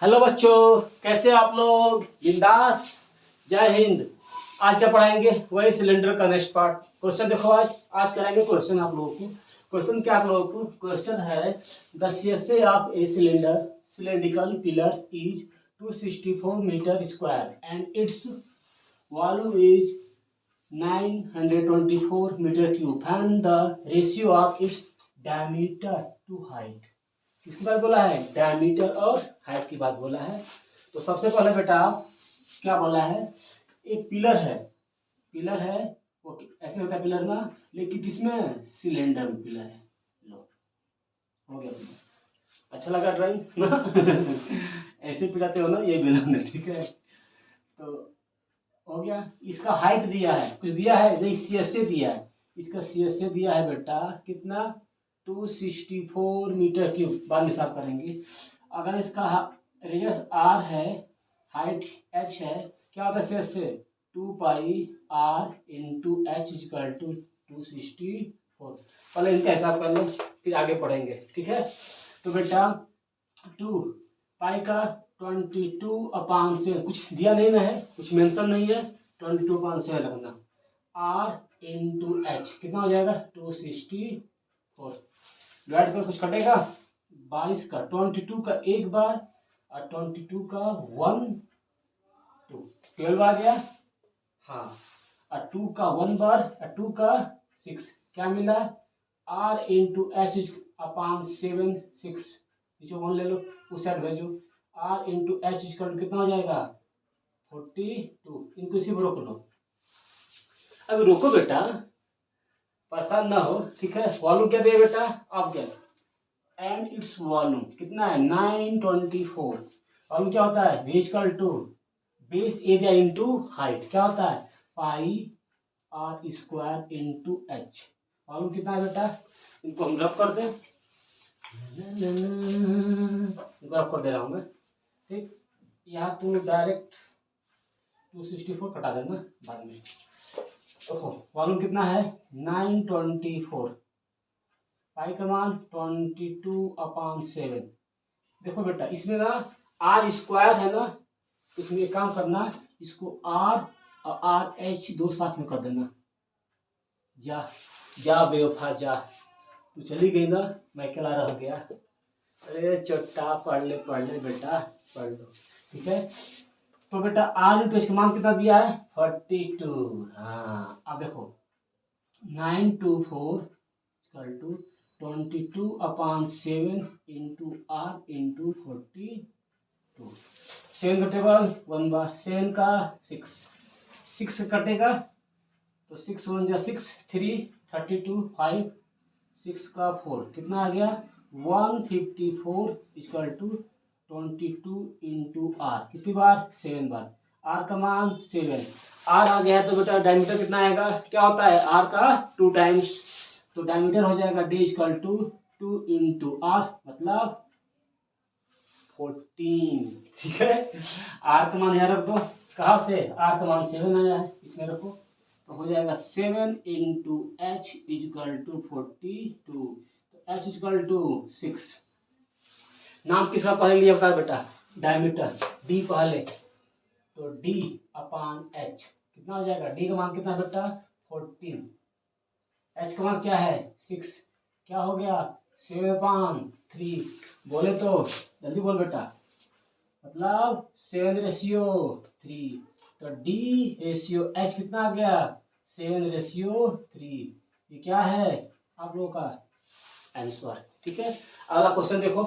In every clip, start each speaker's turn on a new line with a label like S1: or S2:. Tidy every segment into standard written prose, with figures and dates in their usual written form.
S1: Hello बच्चों, कैसे आप लोग? बिंदास। जय हिंद। आज क्या पढ़ाएंगे? वही सिलेंडर का नेक्स्ट पार्ट। क्वेश्चन देखो, आज कराएंगे क्वेश्चन आप लोगों को। क्वेश्चन क्या आप लोगों को? क्वेश्चन है the CSA of a cylinder cylindrical pillars is 264 metre square and its volume is 924 metre cube. Find the ratio of its diameter to height. किसकी बात बोला है? डायमीटर और हाइट की बात बोला है। तो सबसे पहले बेटा क्या बोला है? एक पिलर है, पिलर है वो ऐसे होता है पिलर ना, लेकिन किसमें? सिलेंडर में पिलर है। लो, हो गया पिलर। अच्छा लगा ड्राइंग? ऐसे पिलाते हो ना ये बेलन, ठीक है। तो हो गया। इसका हाइट दिया है, कुछ दिया है नहीं, सीएसए दिया है। इसका सीएसए दिया है बेटा कितना? 264 मीटर क्यूब। बाद में हिसाब करेंगे। अगर इसका रेडियस आर है, हाइट एच है, क्या होता है CSA? 2 pi R into H is equal to 264। पहले इनका हिसाब कर लो, फिर आगे पढ़ेंगे, ठीक है। तो बेटा 2 पाई का 22/7, कुछ दिया नहीं ना है, कुछ मेंशन नहीं है। 22/7 रखना। आर इंटू एच कितना हो जाएगा? 264। डिवाइड कर, कुछ कटेगा? 22 का 22 का एक बार और 22 का 1 2 12 आ गया। हाँ, और 2 का 1 बार और 2 का 6 क्या मिला? आर इंटू एच अपान 7 6 नीचे 1 ले लो, उस साइड भेजो। आर इंटू एच इक्वल कितना हो जाएगा? 42। इनको इसी में रोक लो। अब रोको बेटा, परेशान ना हो, ठीक है। वॉल्यूम क्या दिया बेटा? आप क्या? एंड इट्स वॉल्यूम कितना है? 924। वॉल्यूम क्या होता है? v equal to base area into height, क्या होता है? Pi are square into H. Volume कितना है बेटा? इनको हम रब कर दें, इनको रब कर दे रहा हूँ मैं, ठीक। यहाँ तुम डायरेक्ट 264 कटा देना बाद में। देखो वॉल्यूम कितना है? 924। पाई का मान 22/7। देखो बेटा इसमें ना आर स्क्वायर है ना, तो इसमें एक काम करना, इसको आर और आर एच दो साथ में कर देना। जा जा बेवफा जा, तू चली गई ना, मैं अकेला रह गया। अरे चट्टा पढ़ ले बेटा, पढ़ लो, ठीक है। तो बेटा आर इंटू इसका मान कितना दिया है? 42। हाँ, अब देखो 924 equal to 22/7 into R into 42। 7 का टेबल 1 बार, 7 का 6 कटेगा तो 6 1 जा 6 3 32 5 6 का 4 कितना आ गया? 154 इक्वल टू 22 इंटू आर। कितनी बार? 7 बार। आर का मान 7। आर आ गया है तो बेटा डायमीटर कितना आएगा? क्या होता है आर का 2 टाइम्स, तो डायमीटर हो जाएगा D equal to 2 into R, मतलब 14, ठीक है। आर का मान यहाँ रख दो। कहाँ से? आर का मान 7 आया है, इसमें रखो, तो हो जाएगा 7 इंटू एच इजकल टू 42। तो एच इजकल टू 6। नाम किसका पहले लिया बता बेटा? डायमीटर डी पहले, तो डी अपान एच कितना हो जाएगा? डी का मान कितना बेटा? 14। एच का मान क्या है? 6। क्या हो गया? 7/3। बोले तो जल्दी बोल बेटा, मतलब 7/3। तो डी रेशियो एच कितना आ गया? 7/3। ये क्या है आप लोगों का आंसर, ठीक है। अगला क्वेश्चन देखो।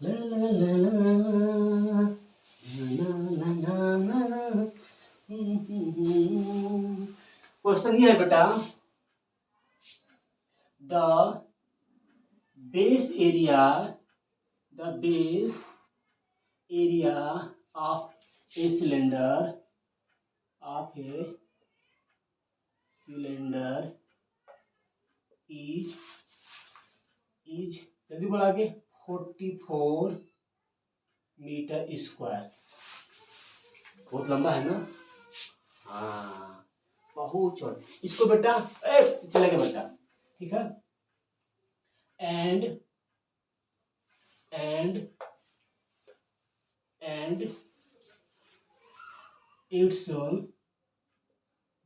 S1: ला ला ला ला, ना ना ना ना। क्वेश्चन ये है बेटा, the base area of a cylinder is जल्दी बोला आगे 44 मीटर स्क्वायर। बहुत लंबा है ना? हाँ, बहुत छोटा। इसको बेटा चलेगा बेटा, ठीक है। And and its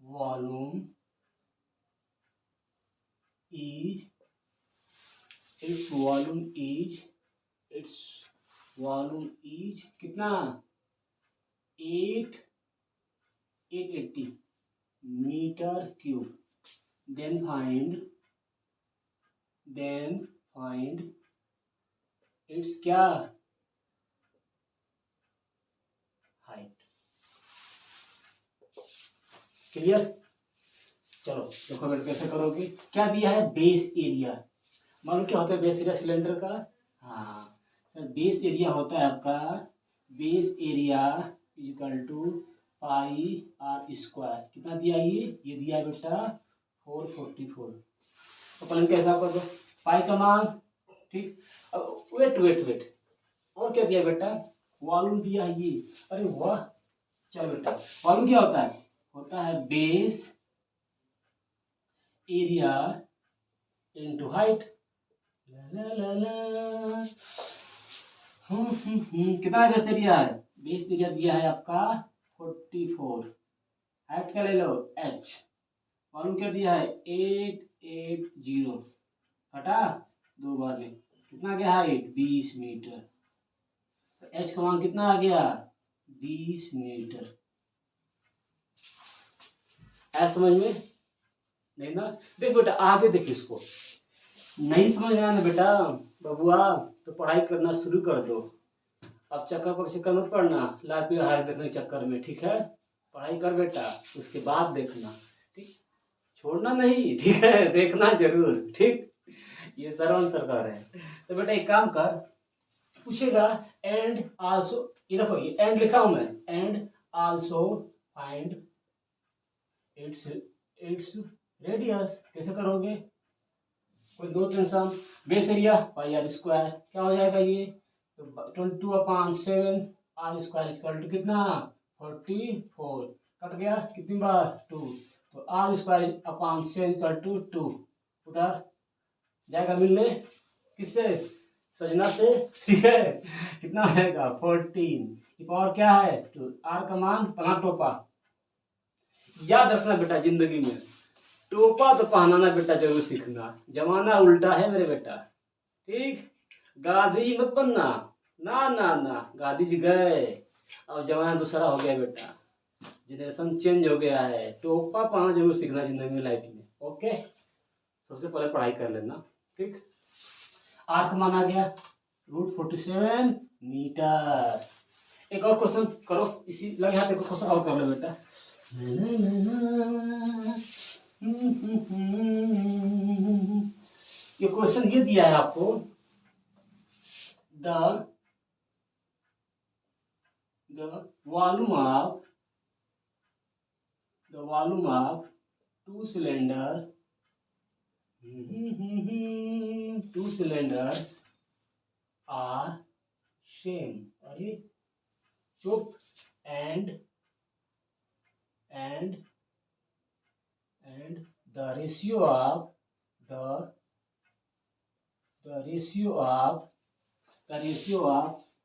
S1: volume is its volume is कितना 880 metre cube. then find its क्या हाइट. क्लियर. चलो देखो बेटा कैसे करोगे. क्या दिया है बेस एरिया. मालूम क्या होता है बेस एरिया सिलेंडर का. हाँ सर बेस एरिया होता है आपका base area equal to pi are square. कितना दिया ये दिया है बेटा 444. तो पहले कैसा कर दो पाई का मान. ठीक. अब वेट और क्या दिया बेटा वॉल्यूम दिया है ये. अरे वाह. चलो बेटा वॉल्यूम क्या होता है बेस एरिया इनटू हाइट. कितना है बेस एरिया है. बेस एरिया दिया है आपका 44. हाइट क्या ले लो h. वॉल्यूम क्या दिया है 880. घटा 2 बार में कितना गया हाइट 20 मीटर. तो h का मान कितना आ गया 20 मीटर. है समझ में नहीं ना. देख बेटा आगे देख इसको. नहीं समझ में आना बेटा बबुआ तो पढ़ाई करना शुरू कर दो. अब चक्कर मत पढ़ना लाल पीला हाथ देखने के चक्कर में. ठीक है पढ़ाई कर बेटा उसके बाद देखना. ठीक छोड़ना नहीं. ठीक है देखना जरूर. ठीक ये सरवन सरकार है. तो बेटा एक काम कर पूछेगा एंड आल्सो. ये देखो ये एंड लिखा हूं मैं. And also find its radius. कैसे करोगे कोई दो tension. Base area pi are square क्या हो जाएगा ये तो 22/7 आर स्क्वायर इक्वल टू कितना 44. कट गया कितनी बार 2. तो R square upon 7 equal to 2 उधर जाएगा मिलने किससे सजना से. ठीक है कितना आएगा 14. पावर क्या है 2. आर का मान पहला टोपा. याद रखना बेटा जिंदगी में टोपा तो पहनाना बेटा जरूर सीखना. जमाना उल्टा है मेरे बेटा. ठीक गांधी जी मत बनना. ना गांधी जी गए. अब जमाना दूसरा हो गया बेटा. जनरेशन चेंज हो गया है. टोपा पहनना जरूर सीखना जिंदगी में लाइफ में. ओके सबसे पहले पढ़ाई कर लेना. ठीक आर का मान आ गया √47 मीटर. एक और क्वेश्चन करो इसी लगे हाथ. एक क्वेश्चन और कर लो बेटा. ये क्वेश्चन ये दिया है आपको the volume of two cylinders are same. अरे चुप. and the ratio of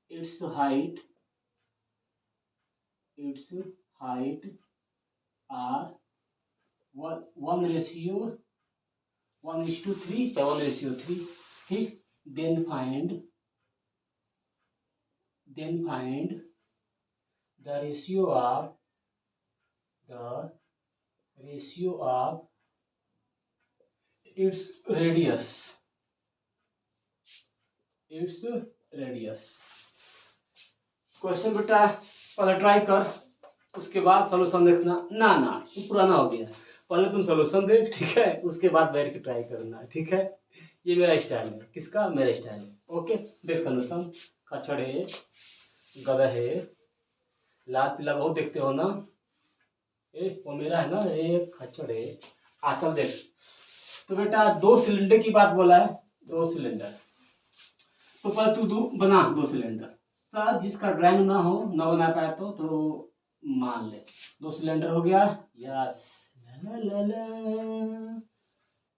S1: its height are 1:3 या 1:3. ठीक then find the ratio of its radius. Question बेटा पहले ट्राई कर उसके बाद सॉल्यूशन देखना. ना ये पुराना हो गया. पहले तुम सॉल्यूशन देख. ठीक है उसके बाद बैठ के ट्राई करना. ठीक है ये मेरा स्टाइल है. किसका मेरा स्टाइल है. ओके देख सॉल्यूशन. खचड़े गधे लाल पीला बहुत देखते हो ना. वो मेरा है ना एक खचड़े. चल देख. तो बेटा 2 सिलेंडर की बात बोला है. 2 सिलेंडर तो पहले तू बना 2 सिलेंडर. सर जिसका ड्राइंग ना हो ना बना पाया तो मान ले 2 सिलेंडर हो गया. यस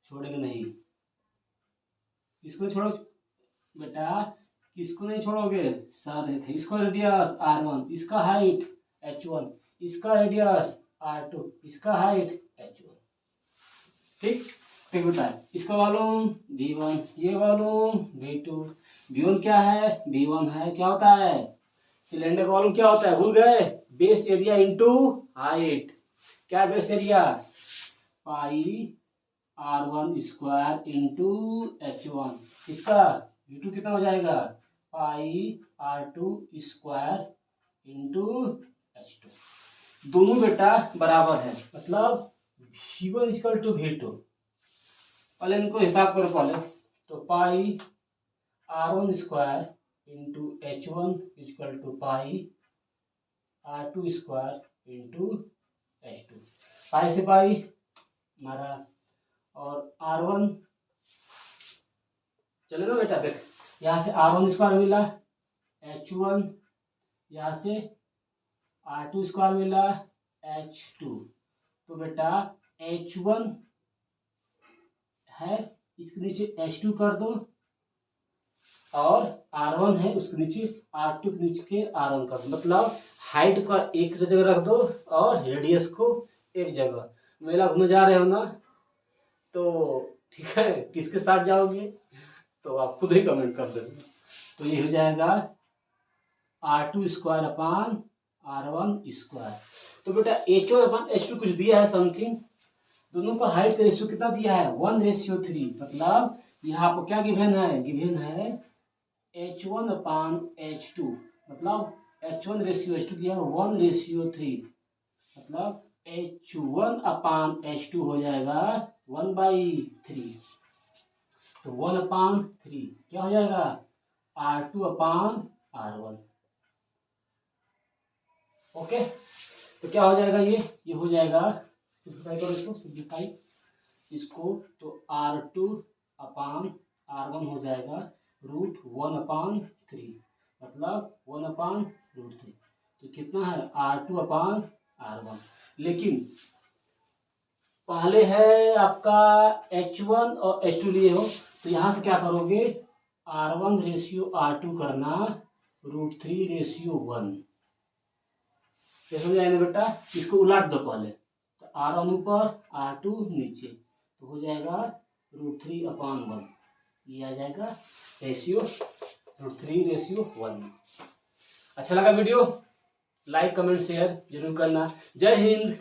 S1: छोड़ेंगे नहीं. इसको छोड़ो बेटा. किसको नहीं छोड़ोगे, सारे थे। इसको रेडियस r1, इसका हाइट h1, इसका रेडियस r2, इसका हाइट h1। ठीक, फिर बेटा इसका वॉल्यूम v1, ये वॉल्यूम v2, v1 क्या है, v1 है, क्या होता है सिलेंडर का वॉल्यूम क्या होता है, भूल गए, बेस एरिया इनटू हाइट। क्या बेस एरिया, पाई r1 स्क्वायर इंटू h1, इसका v2 कितना हो जाएगा, पाई r2 स्क्वायर इंटू h2। दोनों बेटा बराबर है, मतलब v1 इक्वल टू v2। पहले इनको हिसाब करो पहले, तो pi r1 square into h1 equal to pi r2 square into h2। Pi से पाई हमारा, और r1 चलेगा बेटा, देख यहाँ से r1 स्क्वायर मिला, h1 यहाँ से r2 स्क्वायर मिला, h2। तो बेटा h1 है, इसके नीचे h2 कर दो, और r1 है उसके नीचे r2 के नीचे के r1 कर दो। मतलब हाइट का एक जगह रख दो और रेडियस को एक जगह। मेला घूमने जा रहे हो ना, तो ठीक है, किसके साथ जाओगे तो आप खुद ही कमेंट कर देना। तो ये हो जाएगा r2 square upon r1 square. तो बेटा h1 अपान h2 कुछ दिया है समथिंग, दोनों का हाइट का रेशियो कितना दिया है, 1:3। मतलब यहाँ आपको क्या गिवन है, गिवन है h1 अपान h2, मतलब h1 रेशियो h2 दिया है 1:3। मतलब h1 अपान h2 हो जाएगा 1/3। तो 1/3 क्या हो जाएगा, r2 अपान r1। ओके, तो क्या हो जाएगा, ये हो जाएगा, सिंप्लीफाई करो इसको, सिंप्लीफाई इसको, तो r2 अपान r1 हो जाएगा √1/3, मतलब 1/√3। तो कितना है, r2 अपान r1। लेकिन पहले है आपका h1 और h2 लिए हो, तो यहाँ से क्या करोगे, r1 रेशियो r2 करना √3:1। कैसे हो जाएगा बेटा, इसको उलट दो पहले, तो r1 ऊपर r2 नीचे, तो हो जाएगा √3/1। ये आ जाएगा रेशियो √3:1। अच्छा लगा वीडियो, लाइक कमेंट शेयर जरूर करना। जय हिंद।